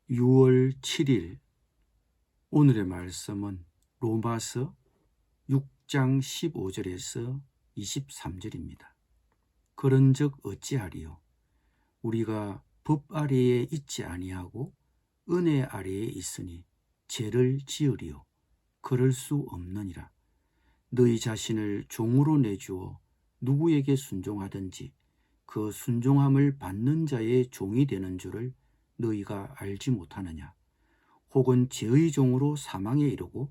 6월 7일 오늘의 말씀은 로마서 6장 15절에서 23절입니다. 그런즉 어찌하리요? 우리가 법 아래에 있지 아니하고 은혜 아래에 있으니 죄를 지으리요? 그럴 수 없느니라. 너희 자신을 종으로 내주어 누구에게 순종하든지 그 순종함을 받는 자의 종이 되는 줄을 너희가 알지 못하느냐? 혹은 죄의 종으로 사망에 이르고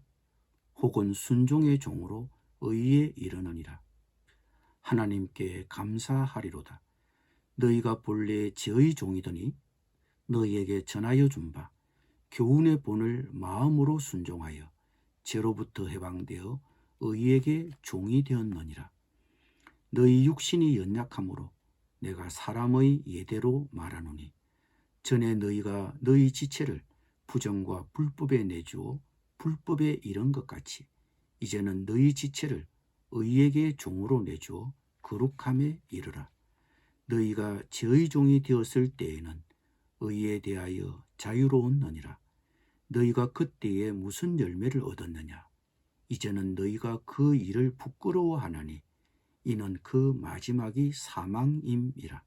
혹은 순종의 종으로 의에 이르느니라. 하나님께 감사하리로다. 너희가 본래 죄의 종이더니 너희에게 전하여 준 바 교훈의 본을 마음으로 순종하여 죄로부터 해방되어 의에게 종이 되었느니라. 너희 육신이 연약함으로 내가 사람의 예대로 말하노니 전에 너희가 너희 지체를 부정과 불법에 내주어 불법에 이른 것 같이 이제는 너희 지체를 의에게 종으로 내주어 거룩함에 이르라. 너희가 죄의 종이 되었을 때에는 의에 대하여 자유로웠느니라. 너희가 그때에 무슨 열매를 얻었느냐? 이제는 너희가 그 일을 부끄러워하나니 이는 그 마지막이 사망임이라.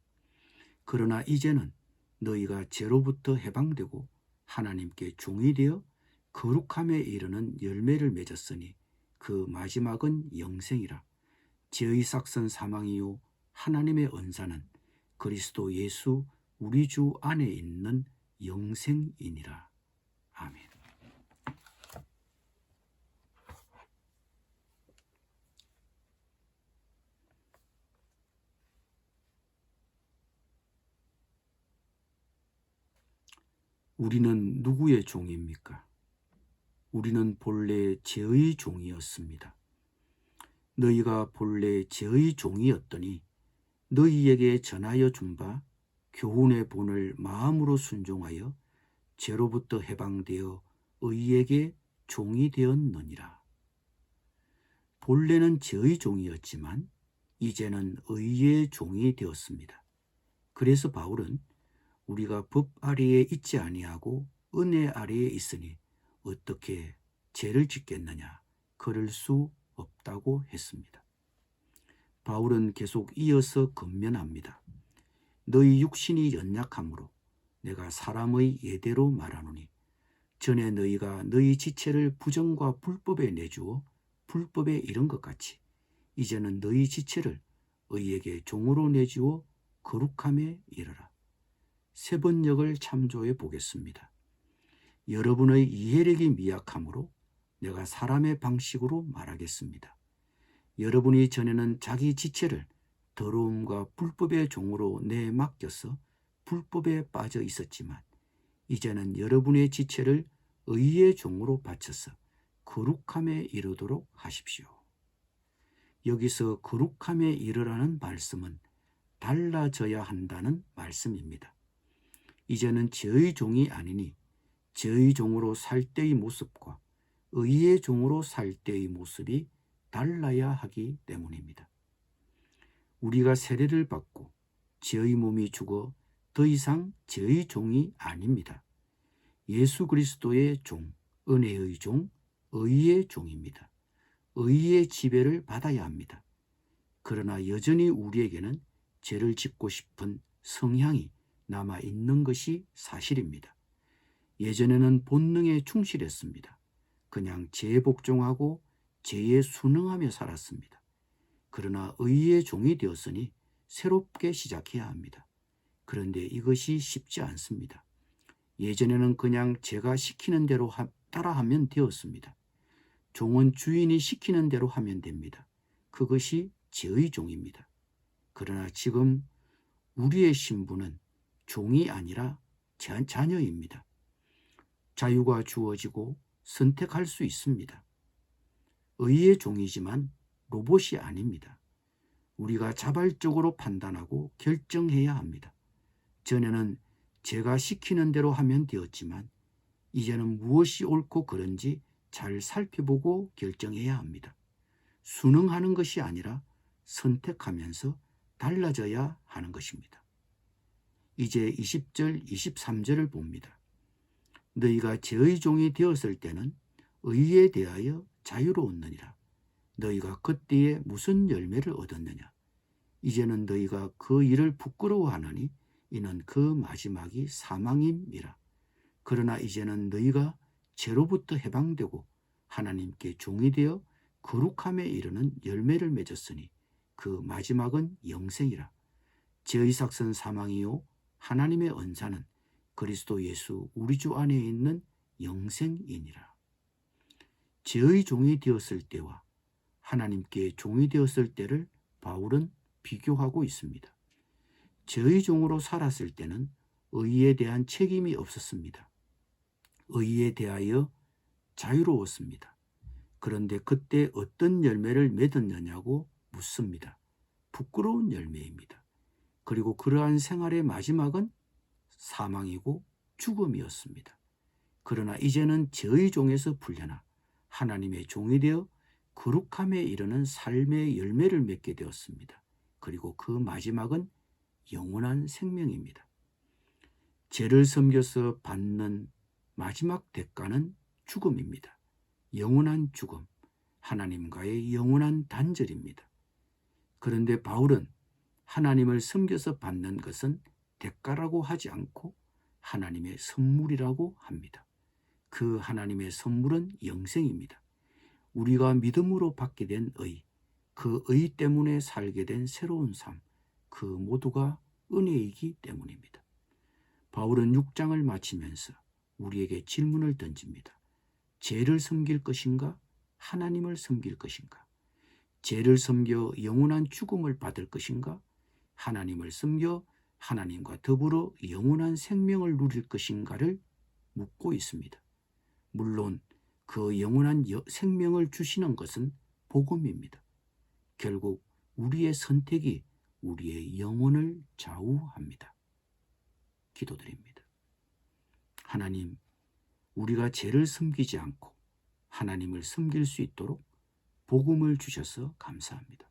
그러나 이제는 너희가 죄로부터 해방되고 하나님께 종이 되어 거룩함에 이르는 열매를 맺었으니 그 마지막은 영생이라. 죄의 삭선 사망이요 하나님의 은사는 그리스도 예수 우리 주 안에 있는 영생이니라. 아멘. 우리는 누구의 종입니까? 우리는 본래 죄의 종이었습니다. 너희가 본래 죄의 종이었더니 너희에게 전하여 준 바 교훈의 본을 마음으로 순종하여 죄로부터 해방되어 의에게 종이 되었느니라. 본래는 죄의 종이었지만 이제는 의의 종이 되었습니다. 그래서 바울은 우리가 법 아래에 있지 아니하고 은혜 아래에 있으니 어떻게 죄를 짓겠느냐? 그럴 수 없다고 했습니다. 바울은 계속 이어서 건면합니다. 너희 육신이 연약함으로 내가 사람의 예대로 말하노니 전에 너희가 너희 지체를 부정과 불법에 내주어 불법에 이른 것 같이 이제는 너희 지체를 의에게 종으로 내주어 거룩함에 이르라. 세 번역을 참조해 보겠습니다. 여러분의 이해력이 미약함으로 내가 사람의 방식으로 말하겠습니다. 여러분이 전에는 자기 지체를 더러움과 불법의 종으로 내맡겨서 불법에 빠져 있었지만 이제는 여러분의 지체를 의의 종으로 바쳐서 거룩함에 이르도록 하십시오. 여기서 거룩함에 이르라는 말씀은 달라져야 한다는 말씀입니다. 이제는 죄의 종이 아니니 죄의 종으로 살 때의 모습과 의의 종으로 살 때의 모습이 달라야 하기 때문입니다. 우리가 세례를 받고 죄의 몸이 죽어 더 이상 죄의 종이 아닙니다. 예수 그리스도의 종, 은혜의 종, 의의 종입니다. 의의 지배를 받아야 합니다. 그러나 여전히 우리에게는 죄를 짓고 싶은 성향이 남아있는 것이 사실입니다. 예전에는 본능에 충실했습니다. 그냥 죄에 복종하고 죄에 순응하며 살았습니다. 그러나 의의 종이 되었으니 새롭게 시작해야 합니다. 그런데 이것이 쉽지 않습니다. 예전에는 그냥 제가 시키는 대로 따라하면 되었습니다. 종은 주인이 시키는 대로 하면 됩니다. 그것이 죄의 종입니다. 그러나 지금 우리의 신분은 종이 아니라 자녀입니다. 자유가 주어지고 선택할 수 있습니다. 의의 종이지만 로봇이 아닙니다. 우리가 자발적으로 판단하고 결정해야 합니다. 전에는 제가 시키는 대로 하면 되었지만 이제는 무엇이 옳고 그른지 잘 살펴보고 결정해야 합니다. 순응하는 것이 아니라 선택하면서 달라져야 하는 것입니다. 이제 20절, 23절을 봅니다. 너희가 죄의 종이 되었을 때는 의에 대하여 자유로웠느니라. 너희가 그때에 무슨 열매를 얻었느냐? 이제는 너희가 그 일을 부끄러워하나니 이는 그 마지막이 사망임이라. 그러나 이제는 너희가 죄로부터 해방되고 하나님께 종이 되어 거룩함에 이르는 열매를 맺었으니 그 마지막은 영생이라. 죄의 삭은 사망이요 하나님의 언사는 그리스도 예수 우리 주 안에 있는 영생이니라. 죄의 종이 되었을 때와 하나님께 종이 되었을 때를 바울은 비교하고 있습니다. 죄의 종으로 살았을 때는 의에 대한 책임이 없었습니다. 의에 대하여 자유로웠습니다. 그런데 그때 어떤 열매를 맺었느냐고 묻습니다. 부끄러운 열매입니다. 그리고 그러한 생활의 마지막은 사망이고 죽음이었습니다. 그러나 이제는 죄의 종에서 풀려나 하나님의 종이 되어 거룩함에 이르는 삶의 열매를 맺게 되었습니다. 그리고 그 마지막은 영원한 생명입니다. 죄를 섬겨서 받는 마지막 대가는 죽음입니다. 영원한 죽음, 하나님과의 영원한 단절입니다. 그런데 바울은 하나님을 섬겨서 받는 것은 대가라고 하지 않고 하나님의 선물이라고 합니다. 그 하나님의 선물은 영생입니다. 우리가 믿음으로 받게 된 의, 그 의 때문에 살게 된 새로운 삶, 그 모두가 은혜이기 때문입니다. 바울은 6장을 마치면서 우리에게 질문을 던집니다. 죄를 섬길 것인가? 하나님을 섬길 것인가? 죄를 섬겨 영원한 죽음을 받을 것인가? 하나님을 섬겨 하나님과 더불어 영원한 생명을 누릴 것인가를 묻고 있습니다. 물론 그 영원한 생명을 주시는 것은 복음입니다. 결국 우리의 선택이 우리의 영혼을 좌우합니다. 기도드립니다. 하나님, 우리가 죄를 섬기지 않고 하나님을 섬길 수 있도록 복음을 주셔서 감사합니다.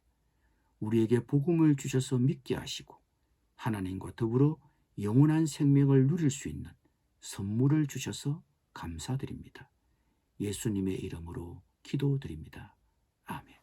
우리에게 복음을 주셔서 믿게 하시고 하나님과 더불어 영원한 생명을 누릴 수 있는 선물을 주셔서 감사드립니다. 예수님의 이름으로 기도드립니다. 아멘.